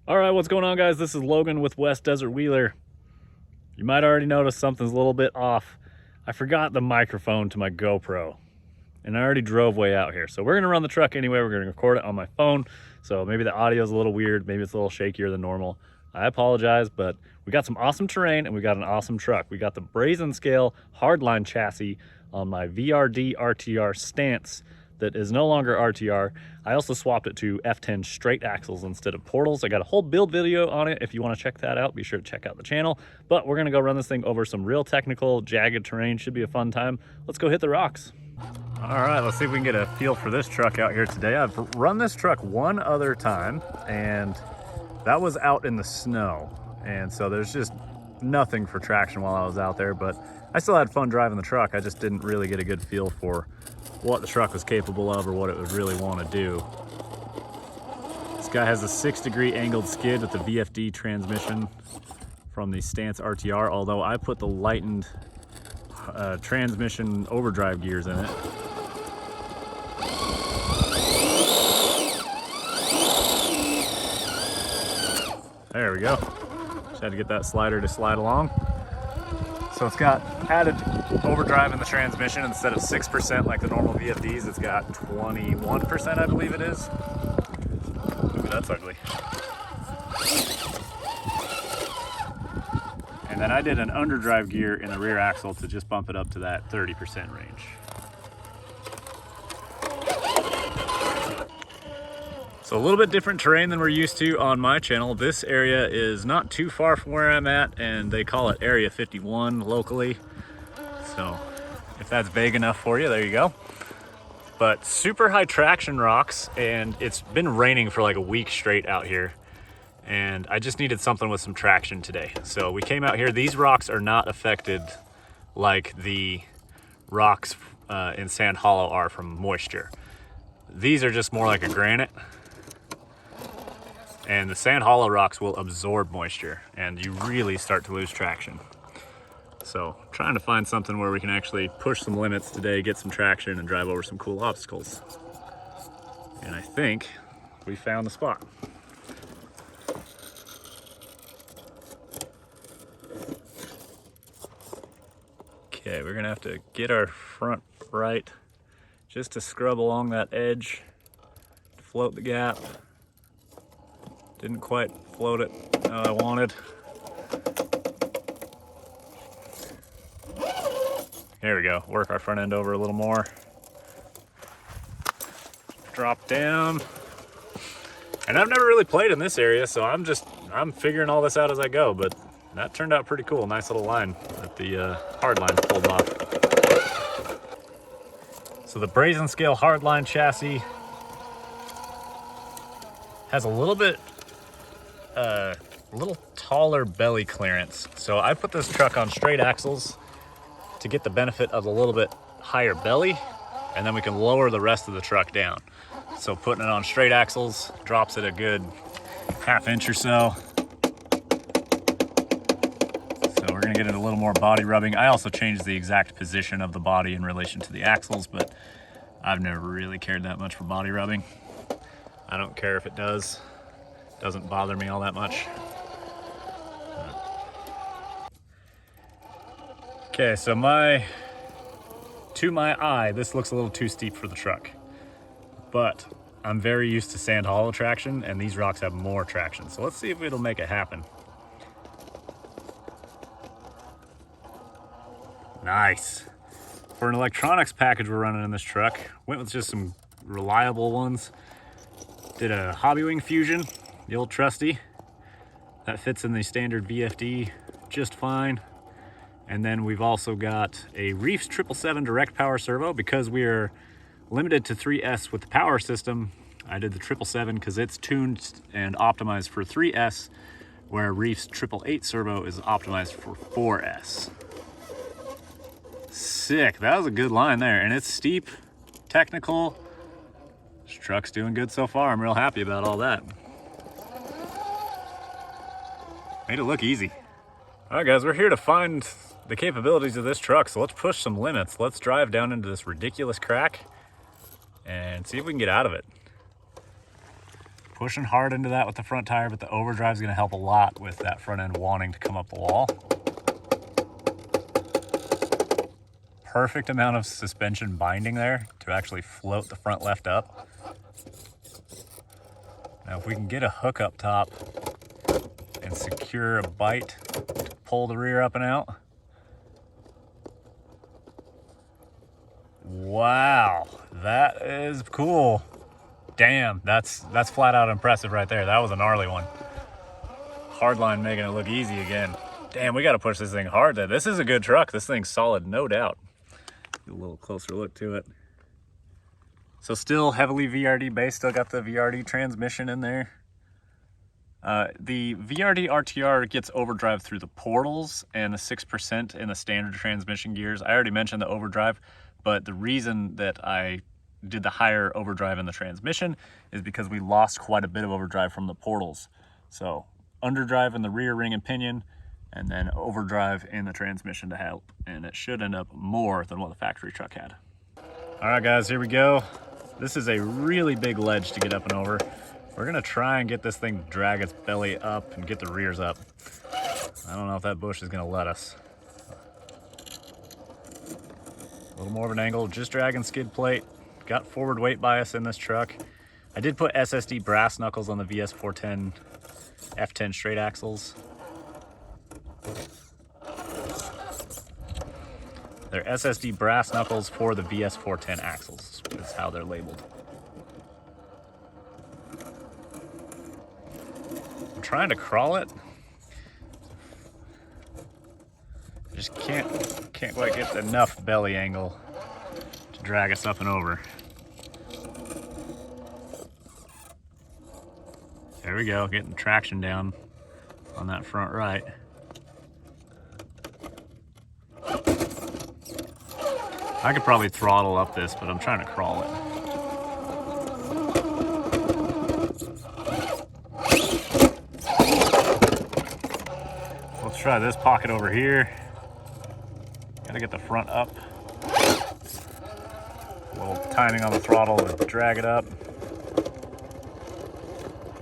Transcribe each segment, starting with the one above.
All right, what's going on, guys? This is Logan with West Desert Wheeler. You might already notice something's a little bit off. I forgot the microphone to my GoPro, and I already drove way out here. So we're gonna run the truck anyway. We're gonna record it on my phone. So maybe the audio is a little weird. Maybe it's a little shakier than normal. I apologize, but we got some awesome terrain and we got an awesome truck. We got the Brazin Scale Hardline chassis on my VRD RTR stance that is no longer RTR. I also swapped it to F10 straight axles instead of portals. I got a whole build video on it. If you want to check that out, be sure to check out the channel. But we're gonna go run this thing over some real technical, jagged terrain. Should be a fun time. Let's go hit the rocks. All right, let's see if we can get a feel for this truck out here today. I've run this truck one other time, and that was out in the snow. And so there's just nothing for traction while I was out there, but I still had fun driving the truck. I just didn't really get a good feel for what the truck was capable of or what it would really want to do. This guy has a 6-degree angled skid with the VRD transmission from the Stance RTR, although I put the lightened transmission overdrive gears in it. There we go. Just had to get that slider to slide along. So it's got added overdrive in the transmission. Instead of 6% like the normal VFDs, it's got 21%, I believe it is. Ooh, that's ugly. And then I did an underdrive gear in the rear axle to just bump it up to that 30% range. So a little bit different terrain than we're used to on my channel. This area is not too far from where I'm at, and they call it Area 51 locally. So if that's vague enough for you, there you go. But super high traction rocks, and it's been raining for like a week straight out here. And I just needed something with some traction today. So we came out here. These rocks are not affected like the rocks in Sand Hollow are from moisture. These are just more like a granite. And the Sand Hollow rocks will absorb moisture, and you really start to lose traction. So trying to find something where we can actually push some limits today, get some traction, and drive over some cool obstacles. And I think we found the spot. Okay, we're gonna have to get our front right just to scrub along that edge, float the gap. Didn't quite float it how I wanted. There we go. Work our front end over a little more. Drop down. And I've never really played in this area, so I'm figuring all this out as I go, but that turned out pretty cool. Nice little line that the Hardline pulled off. So the Brazin Scale Hardline chassis has a little taller belly clearance. So I put this truck on straight axles to get the benefit of a little bit higher belly, and then we can lower the rest of the truck down. So putting it on straight axles drops it a good ½ inch or so. So we're gonna get it a little more body rubbing. I also changed the exact position of the body in relation to the axles, but I've never really cared that much for body rubbing. I don't care if it does. Doesn't bother me all that much. Okay, so to my eye, this looks a little too steep for the truck. But I'm very used to Sand Hollow traction, and these rocks have more traction. So let's see if it'll make it happen. Nice. For an electronics package we're running in this truck, went with just some reliable ones. Did a Hobbywing Fusion, the old trusty. That fits in the standard VFD just fine. And then we've also got a Reefs 777 direct power servo. Because we are limited to 3S with the power system, I did the 777 because it's tuned and optimized for 3S, where Reefs 888 servo is optimized for 4S. Sick, that was a good line there. And it's steep, technical. This truck's doing good so far. I'm real happy about all that. Made it look easy. All right, guys, we're here to find the capabilities of this truck, so let's push some limits. Let's drive down into this ridiculous crack and see if we can get out of it. Pushing hard into that with the front tire, but the overdrive is going to help a lot with that front end wanting to come up the wall. Perfect amount of suspension binding there to actually float the front left up. Now if we can get a hook up top and secure a bite to pull the rear up and out. Wow, that is cool. Damn, that's flat out impressive right there. That was a gnarly one. Hardline making it look easy again. Damn, we got to push this thing hard there. This is a good truck. This thing's solid, no doubt. Get a little closer look to it. So still heavily VRD based, still got the VRD transmission in there. The VRD RTR gets overdrive through the portals and the 6% in the standard transmission gears. I already mentioned the overdrive, but the reason that I did the higher overdrive in the transmission is because we lost quite a bit of overdrive from the portals. So underdrive in the rear ring and pinion, and then overdrive in the transmission to help. And it should end up more than what the factory truck had. All right, guys, here we go. This is a really big ledge to get up and over. We're gonna try and get this thing to drag its belly up and get the rears up. I don't know if that bush is gonna let us. A little more of an angle, just dragging skid plate. Got forward weight bias in this truck. I did put SSD brass knuckles on the VS410 F10 straight axles. They're SSD brass knuckles for the VS410 axles, is how they're labeled. I'm trying to crawl it. Just can't quite get enough belly angle to drag us up and over. There we go, getting traction down on that front right. I could probably throttle up this, but I'm trying to crawl it. Let's try this pocket over here. Gotta get the front up. A little timing on the throttle to drag it up.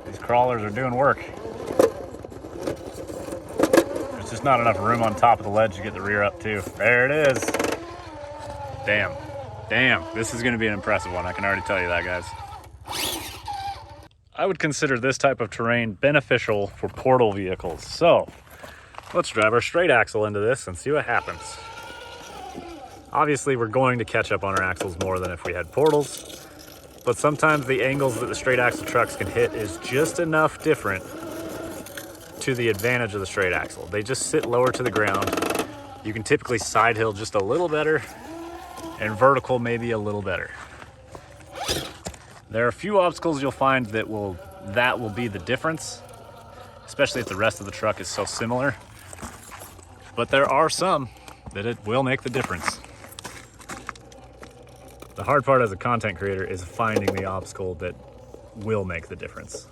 These crawlers are doing work. There's just not enough room on top of the ledge to get the rear up too. There it is. Damn, this is gonna be an impressive one. I can already tell you that, guys. I would consider this type of terrain beneficial for portal vehicles. So let's drive our straight axle into this and see what happens. Obviously, we're going to catch up on our axles more than if we had portals, but sometimes the angles that the straight axle trucks can hit is just enough different to the advantage of the straight axle. They just sit lower to the ground. You can typically side hill just a little better, and vertical maybe a little better. There are a few obstacles you'll find that will be the difference, especially if the rest of the truck is so similar. But there are some that it will make the difference. The hard part as a content creator is finding the obstacle that will make the difference.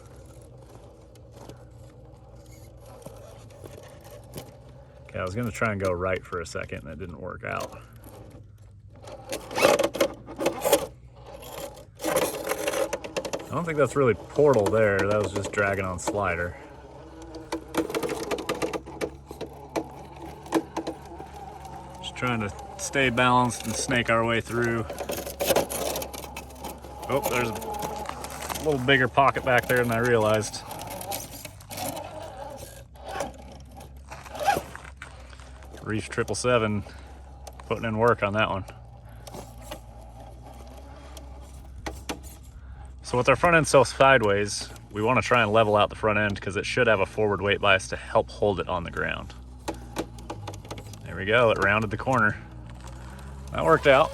Okay, I was gonna try and go right for a second and that didn't work out. I don't think that's really portal there. That was just dragging on slider. Just trying to stay balanced and snake our way through. Oh, there's a little bigger pocket back there than I realized. Reef 777 putting in work on that one. So with our front end so sideways, we want to try and level out the front end because it should have a forward weight bias to help hold it on the ground. There we go, it rounded the corner. That worked out.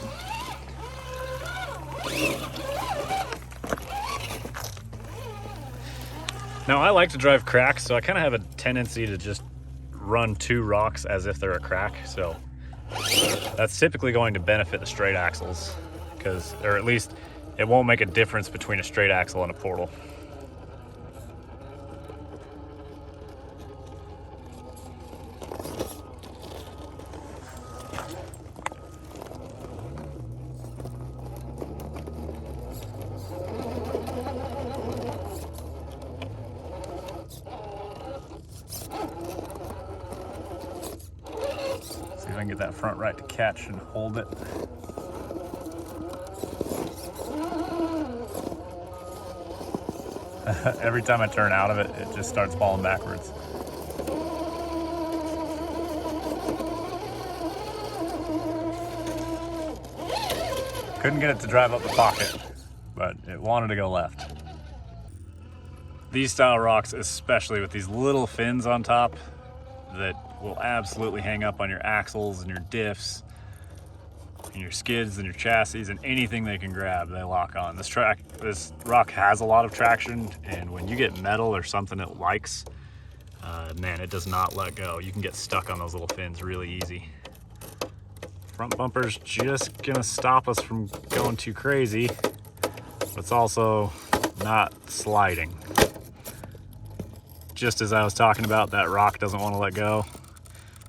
Now I like to drive cracks, so I kind of have a tendency to just run two rocks as if they're a crack. So that's typically going to benefit the straight axles because, or at least it won't make a difference between a straight axle and a portal. and get that front right to catch and hold it. Every time I turn out of it, it just starts falling backwards. Couldn't get it to drive up the pocket, but it wanted to go left. These style rocks, especially with these little fins on top that will absolutely hang up on your axles and your diffs and your skids and your chassis and anything they can grab, they lock on. This rock has a lot of traction, and when you get metal or something it likes, man, it does not let go. You can get stuck on those little fins really easy. Front bumper's just gonna stop us from going too crazy, but it's also not sliding. Just as I was talking about, that rock doesn't want to let go.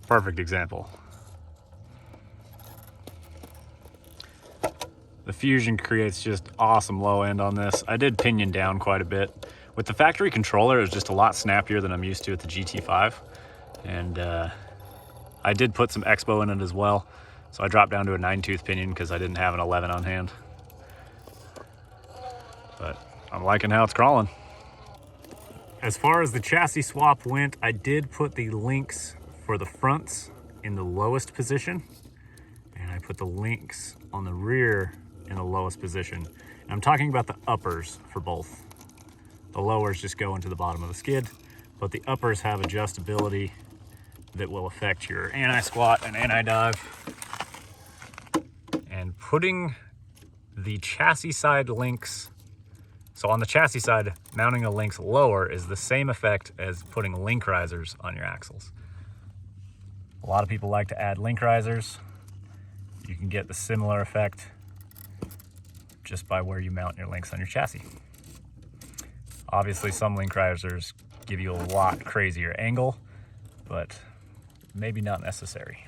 Perfect example. The Fusion creates just awesome low end on this. I did pinion down quite a bit. With the factory controller, it was just a lot snappier than I'm used to with the GT5. And I did put some Expo in it as well. So I dropped down to a 9-tooth pinion because I didn't have an 11 on hand. But I'm liking how it's crawling. As far as the chassis swap went, I did put the links for the fronts in the lowest position, and I put the links on the rear in the lowest position. And I'm talking about the uppers for both. The lowers just go into the bottom of the skid, but the uppers have adjustability that will affect your anti-squat and anti-dive. And putting the chassis side links, so on the chassis side, mounting the links lower is the same effect as putting link risers on your axles. A lot of people like to add link risers. You can get the similar effect just by where you mount your links on your chassis. Obviously, some link risers give you a lot crazier angle, but maybe not necessary.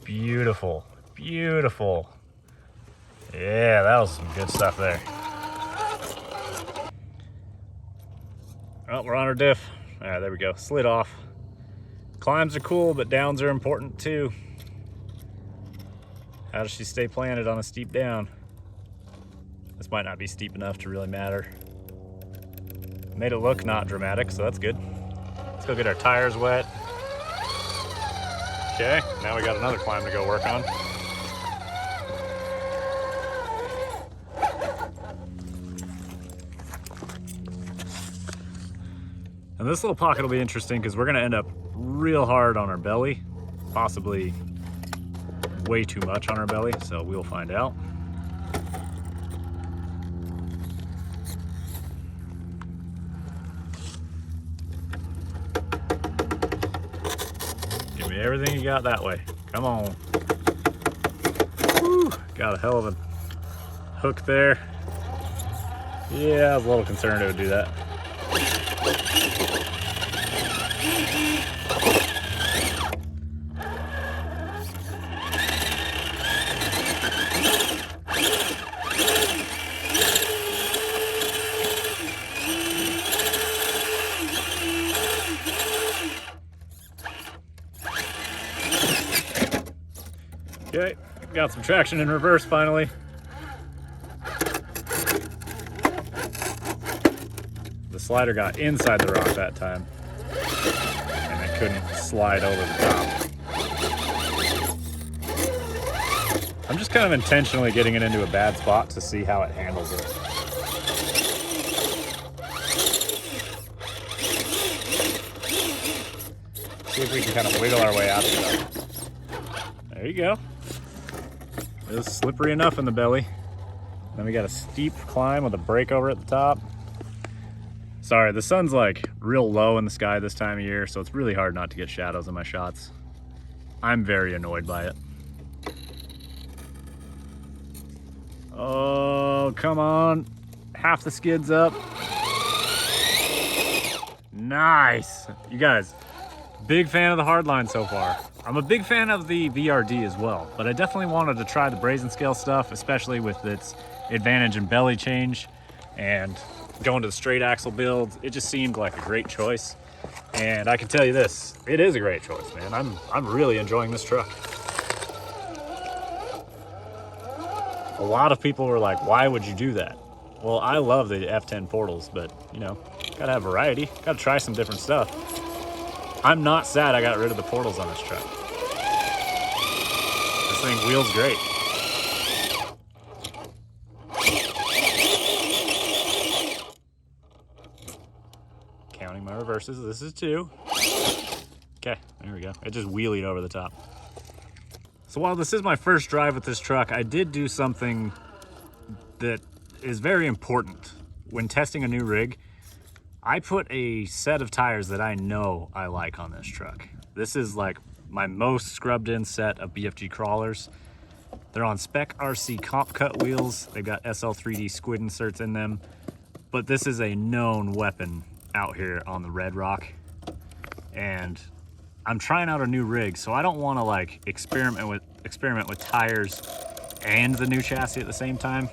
Beautiful, beautiful. Yeah, that was some good stuff there. Oh, we're on our diff. All right, there we go, slid off. Climbs are cool, but downs are important too. How does she stay planted on a steep down? This might not be steep enough to really matter. Made it look not dramatic, so that's good. Let's go get our tires wet. Okay, now we got another climb to go work on. And this little pocket will be interesting because we're gonna end up real hard on our belly, possibly way too much on our belly, so we'll find out. Give me everything you got that way. Come on. Woo, got a hell of a hook there. Yeah, I was a little concerned it would do that. Okay, got some traction in reverse finally. The slider got inside the rock that time, and I couldn't slide over the top. I'm just kind of intentionally getting it into a bad spot to see how it handles it. See if we can kind of wiggle our way out of it. There you go. It was slippery enough in the belly. Then we got a steep climb with a break over at the top. Sorry, the sun's like real low in the sky this time of year, so it's really hard not to get shadows in my shots. I'm very annoyed by it. Oh, come on. Half the skid's up. Nice. You guys, big fan of the Hardline so far. I'm a big fan of the VRD as well, but I definitely wanted to try the Brazin Scale stuff, especially with its advantage in belly change and going to the straight axle build, it just seemed like a great choice. And I can tell you this, it is a great choice, man. I'm really enjoying this truck. A lot of people were like, why would you do that? Well, I love the F10 portals, but you know, gotta have variety, gotta try some different stuff. I'm not sad I got rid of the portals on this truck. This thing wheels great. Counting my reverses, this is 2. Okay, there we go. It just wheelied over the top. So while this is my first drive with this truck, I did do something that is very important. When testing a new rig, I put a set of tires that I know I like on this truck. This is like my most scrubbed in set of BFG crawlers. They're on spec RC comp cut wheels. They've got SL3D squid inserts in them, but this is a known weapon out here on the Red Rock. And I'm trying out a new rig, so I don't want to like experiment with tires and the new chassis at the same time.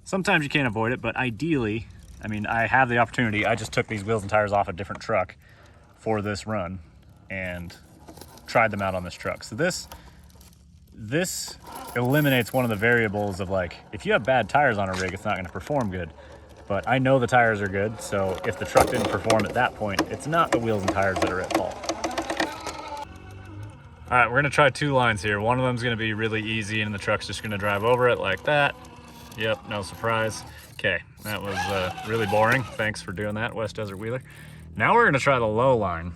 Sometimes you can't avoid it, but ideally, I mean, I have the opportunity. I just took these wheels and tires off a different truck for this run and tried them out on this truck. So this eliminates one of the variables of like, if you have bad tires on a rig, it's not going to perform good. But I know the tires are good, so if the truck didn't perform at that point, it's not the wheels and tires that are at fault. All right, we're gonna try 2 lines here. One of them's gonna be really easy and the truck's just gonna drive over it like that. Yep, no surprise. Okay, that was really boring. Thanks for doing that, West Desert Wheeler. Now we're gonna try the low line.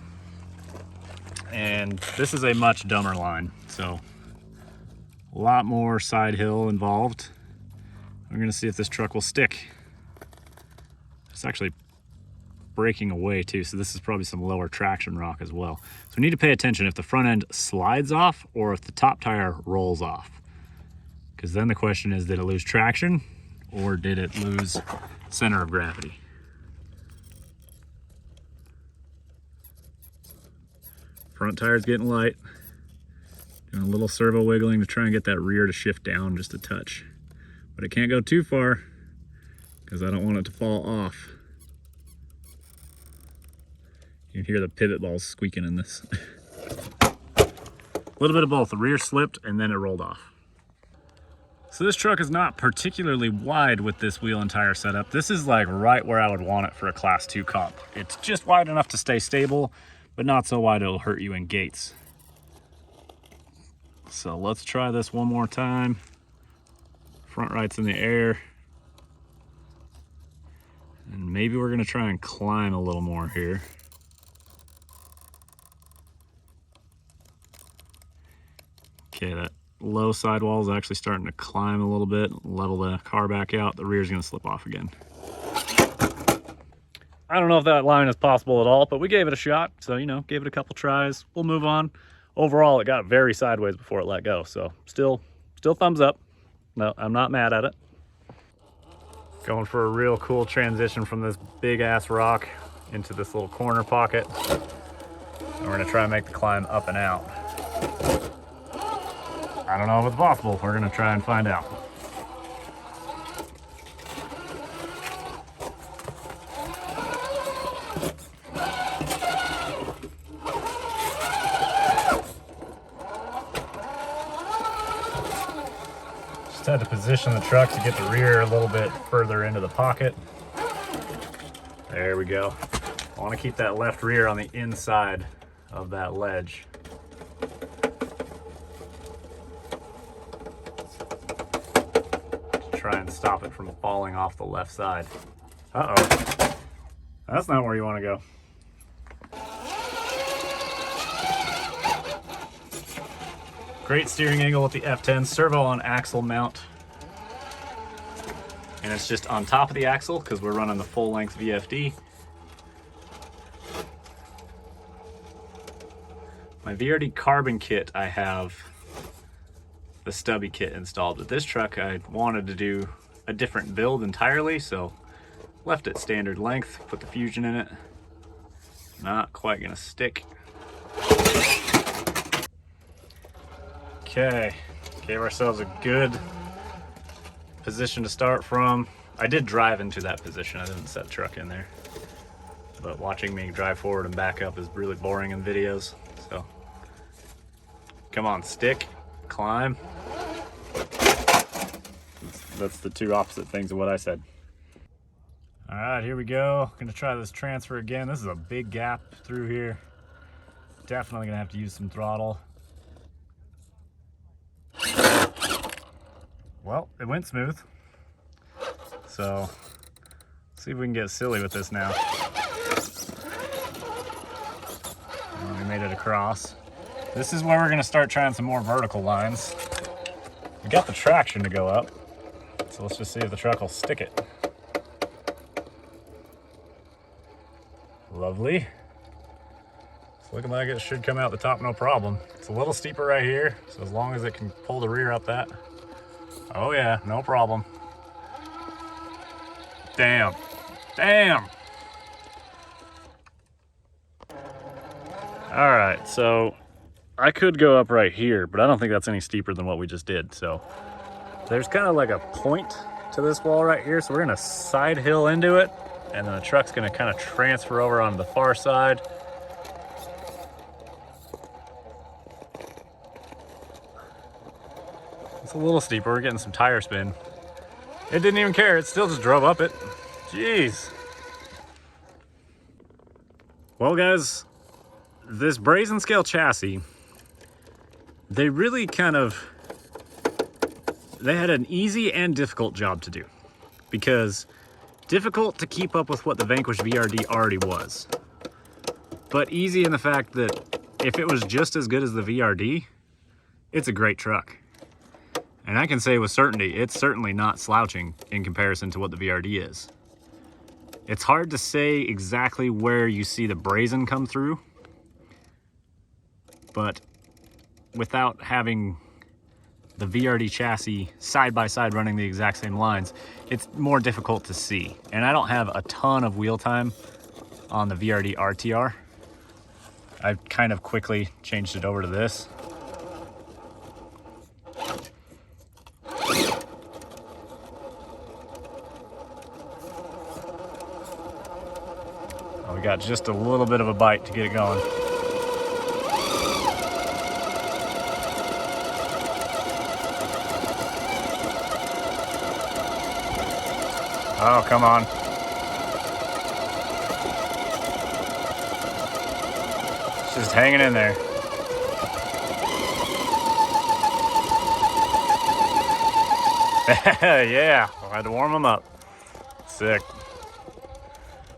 And this is a much dumber line, so a lot more side hill involved. We're gonna see if this truck will stick. It's actually breaking away too, so this is probably some lower traction rock as well. So we need to pay attention if the front end slides off or if the top tire rolls off. Because then the question is, did it lose traction or did it lose center of gravity? Front tire's getting light. Doing a little servo wiggling to try and get that rear to shift down just a touch. But it can't go too far because I don't want it to fall off. You can hear the pivot balls squeaking in this. A little bit of both. The rear slipped and then it rolled off. So this truck is not particularly wide with this wheel and tire setup. This is like right where I would want it for a Class 2 comp. It's just wide enough to stay stable, but not so wide it'll hurt you in gates. So let's try this one more time. Front right's in the air. And maybe we're gonna try and climb a little more here. Okay, that low sidewall is actually starting to climb a little bit, level the car back out. The rear's gonna slip off again. I don't know if that line is possible at all, but we gave it a shot. So, you know, gave it a couple tries. We'll move on. Overall, it got very sideways before it let go. So still thumbs up. No, I'm not mad at it. Going for a real cool transition from this big ass rock into this little corner pocket. And we're gonna try and make the climb up and out. I don't know if it's possible. We're gonna try and find out. Just had to position the truck to get the rear a little bit further into the pocket. There we go. I want to keep that left rear on the inside of that ledge. Try and stop it from falling off the left side. Uh-oh. That's not where you want to go. Great steering angle with the F10, servo on axle mount. And it's just on top of the axle because we're running the full length VFD. My VRD carbon kit, I have the stubby kit installed. With this truck, I wanted to do a different build entirely, so left it standard length, put the Fusion in it. Not quite gonna stick. Okay, gave ourselves a good position to start from. I did drive into that position. I didn't set truck in there. But watching me drive forward and back up is really boring in videos. So, come on, stick, climb. That's the two opposite things of what I said. All right, here we go. Gonna try this transfer again. This is a big gap through here. Definitely gonna have to use some throttle. Well, it went smooth. So, let's see if we can get silly with this now. We made it across. This is where we're gonna start trying some more vertical lines. We got the traction to go up. So let's just see if the truck will stick it. Lovely. It's looking like it should come out the top no problem. It's a little steeper right here, so as long as it can pull the rear up that. Oh yeah, no problem. Damn. Damn. All right, so I could go up right here, but I don't think that's any steeper than what we just did. So there's kind of like a point to this wall right here. So we're gonna side hill into it, and then the truck's gonna kind of transfer over onto the far side. It's a little steeper. We're getting some tire spin. It didn't even care. It still just drove up it. Jeez. Well, guys, this Brazin Scale chassis, they really they had an easy and difficult job to do, because difficult to keep up with what the Vanquish VRD already was, but easy in the fact that if it was just as good as the VRD, it's a great truck. And I can say with certainty, it's certainly not slouching in comparison to what the VRD is. It's hard to say exactly where you see the Brazin come through, but without having the VRD chassis side by side running the exact same lines, it's more difficult to see. And I don't have a ton of wheel time on the VRD RTR. I've kind of quickly changed it over to this. Oh, we got just a little bit of a bite to get it going. Oh, come on. It's just hanging in there. Yeah, I had to warm them up. Sick.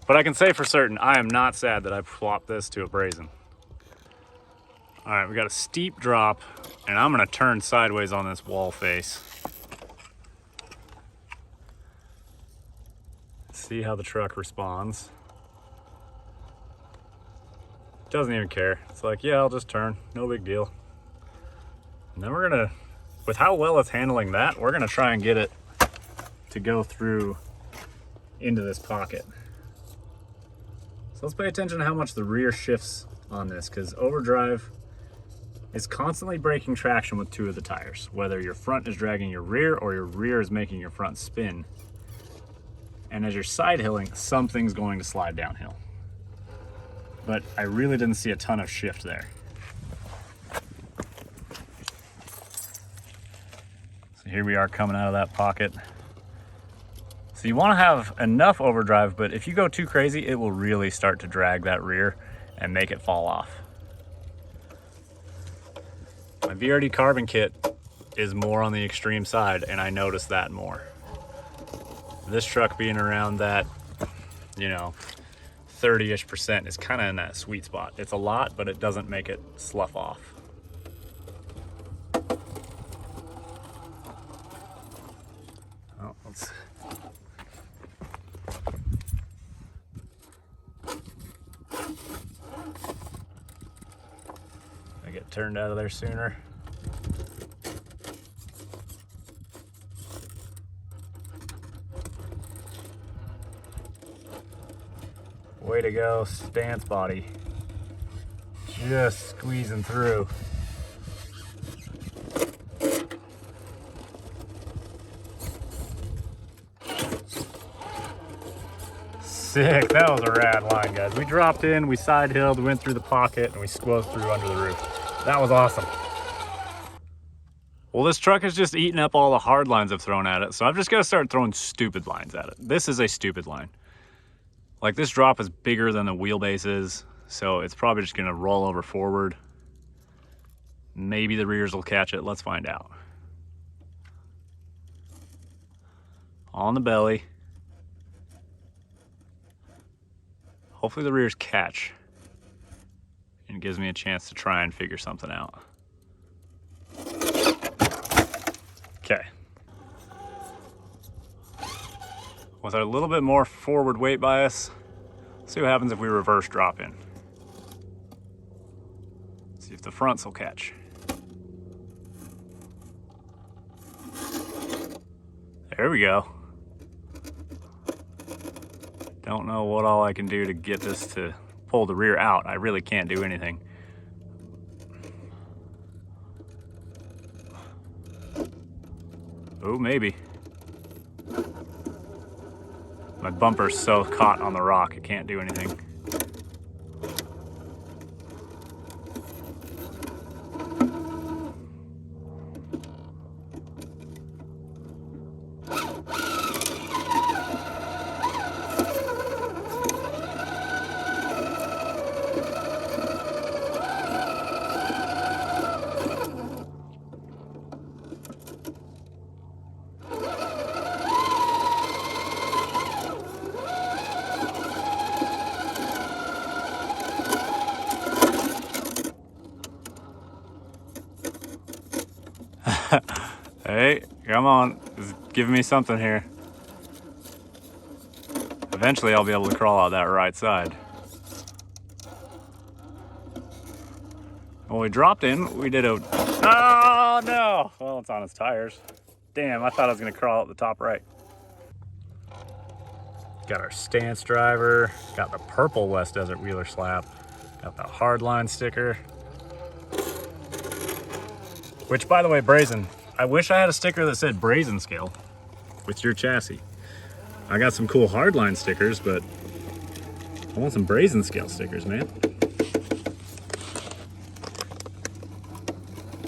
But I can say for certain, I am not sad that I flopped this to a Brazin. All right, we got a steep drop, and I'm gonna turn sideways on this wall face. See how the truck responds. Doesn't even care. It's like, yeah, I'll just turn, no big deal. And then we're gonna, with how well it's handling that, we're gonna try and get it to go through into this pocket. So let's pay attention to how much the rear shifts on this, because Overdrive is constantly breaking traction with two of the tires, whether your front is dragging your rear or your rear is making your front spin. And as you're side hilling, something's going to slide downhill. But I really didn't see a ton of shift there. So here we are coming out of that pocket. So you want to have enough overdrive, but if you go too crazy, it will really start to drag that rear and make it fall off. My VRD carbon kit is more on the extreme side, and I noticed that more. This truck being around that, 30-ish% is kind of in that sweet spot. It's a lot, but it doesn't make it slough off. Oh, let's... I get turned out of there sooner. Way to go, stance body. Just squeezing through. Sick, that was a rad line, guys. We dropped in, we side hilled, we went through the pocket, and we squoze through under the roof. That was awesome. Well, this truck is just eating up all the hard lines I've thrown at it, so I've just got to start throwing stupid lines at it. This is a stupid line. Like, this drop is bigger than the wheelbase is, so it's probably just gonna roll over forward. Maybe the rears will catch it, let's find out. On the belly. Hopefully the rears catch and gives me a chance to try and figure something out. Okay. With a little bit more forward weight bias, let's see what happens if we reverse drop in. See if the fronts will catch. There we go. Don't know what all I can do to get this to pull the rear out. I really can't do anything. Oh, maybe. My bumper's so caught on the rock, it can't do anything. Hey, come on, just give me something here. Eventually I'll be able to crawl out that right side. When we dropped in, we did a, oh no! Well, it's on its tires. Damn, I thought I was gonna crawl out the top right. Got our stance driver, got the purple West Desert Wheeler slap, got the Hardline sticker. Which, by the way, Brazin, I wish I had a sticker that said Brazin Scale with your chassis. I got some cool Hardline stickers, but I want some Brazin Scale stickers, man.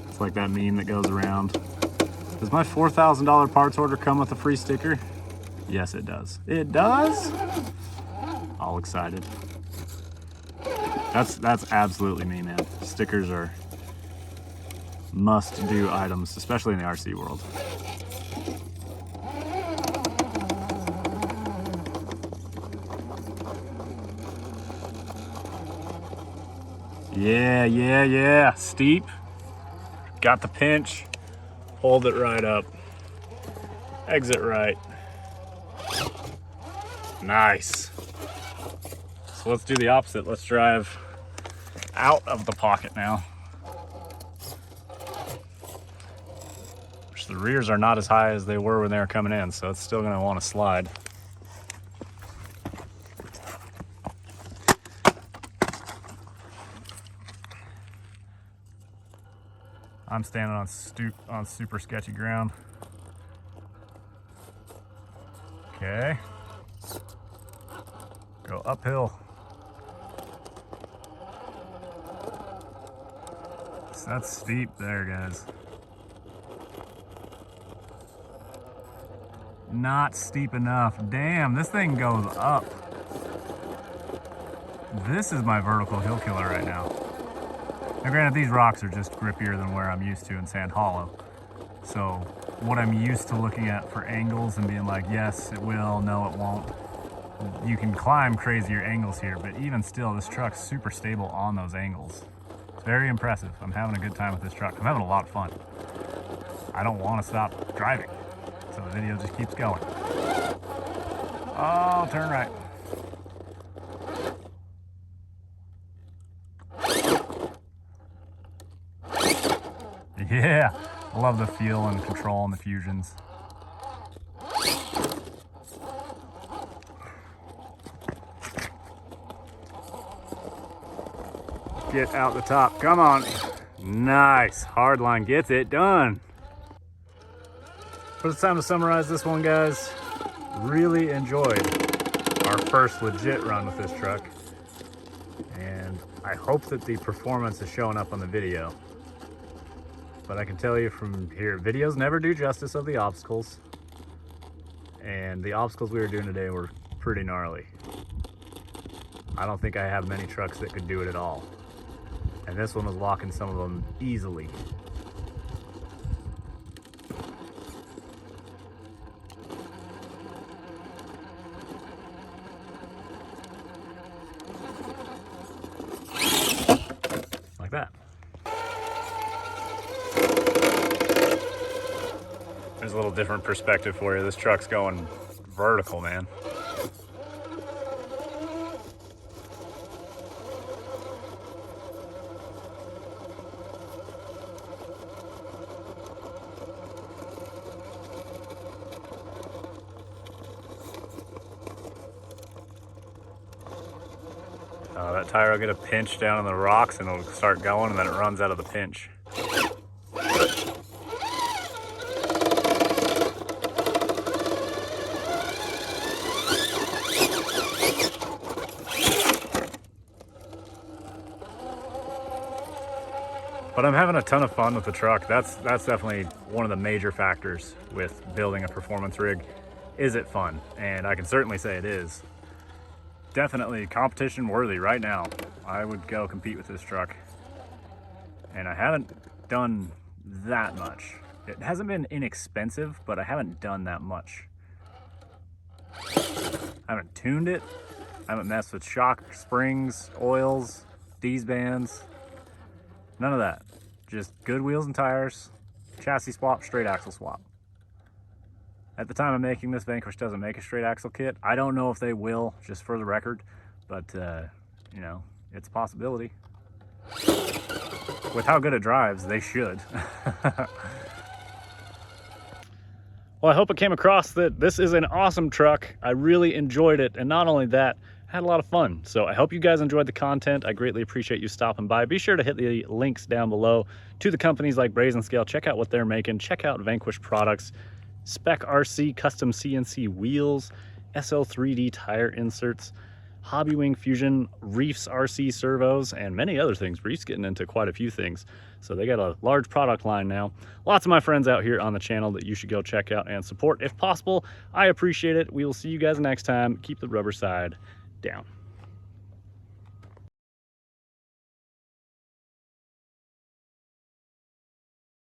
It's like that meme that goes around. Does my $4,000 parts order come with a free sticker? Yes, it does. It does? All excited. That's absolutely me, man. Stickers are must-do items, especially in the RC world. Yeah. Steep. Got the pinch. Hold it right up. Exit right. Nice. So let's do the opposite. Let's drive out of the pocket now. Which the rears are not as high as they were when they were coming in, so it's still gonna want to slide. I'm standing on super sketchy ground. Okay. Go uphill. So that's steep there, guys. Not steep enough. Damn, this thing goes up. This is my vertical hill killer right now. Now granted, these rocks are just grippier than where I'm used to in Sand Hollow. So what I'm used to looking at for angles and being like, yes, it will, no, it won't. You can climb crazier angles here, but even still, this truck's super stable on those angles. It's very impressive. I'm having a good time with this truck. I'm having a lot of fun. I don't want to stop driving, so the video just keeps going. Oh, turn right. Yeah, I love the feel and control and the fusions. Get out the top, come on. Nice, Hardline gets it done. But it's time to summarize this one, guys. Really enjoyed our first legit run with this truck, and I hope that the performance is showing up on the video. But I can tell you from here, videos never do justice of the obstacles, and the obstacles we were doing today were pretty gnarly. I don't think I have many trucks that could do it at all, and this one was locking some of them easily. Like that. There's a little different perspective for you. This truck's going vertical, man. That tire will get a pinch down in the rocks and it'll start going, and then it runs out of the pinch. But I'm having a ton of fun with the truck. That's definitely one of the major factors with building a performance rig. Is it fun? And I can certainly say it is. Definitely competition worthy right now. I would go compete with this truck. And I haven't done that much. It hasn't been inexpensive, but I haven't done that much. I haven't tuned it. I haven't messed with shock, springs, oils, D's bands. None of that. Just good wheels and tires, chassis swap, straight axle swap. At the time of making this, Vanquish doesn't make a straight axle kit. I don't know if they will, just for the record, but you know, it's a possibility. With how good it drives, they should. Well, I hope it came across that this is an awesome truck. I really enjoyed it, and not only that, I had a lot of fun. So I hope you guys enjoyed the content. I greatly appreciate you stopping by. Be sure to hit the links down below to the companies like Brazin Scale. Check out what they're making. Check out Vanquish products, Spec RC custom CNC wheels, SL3D tire inserts, Hobby Wing Fusion, Reefs RC servos, and many other things. Reefs getting into quite a few things. So they got a large product line now. Lots of my friends out here on the channel that you should go check out and support if possible. I appreciate it. We will see you guys next time. Keep the rubber side down.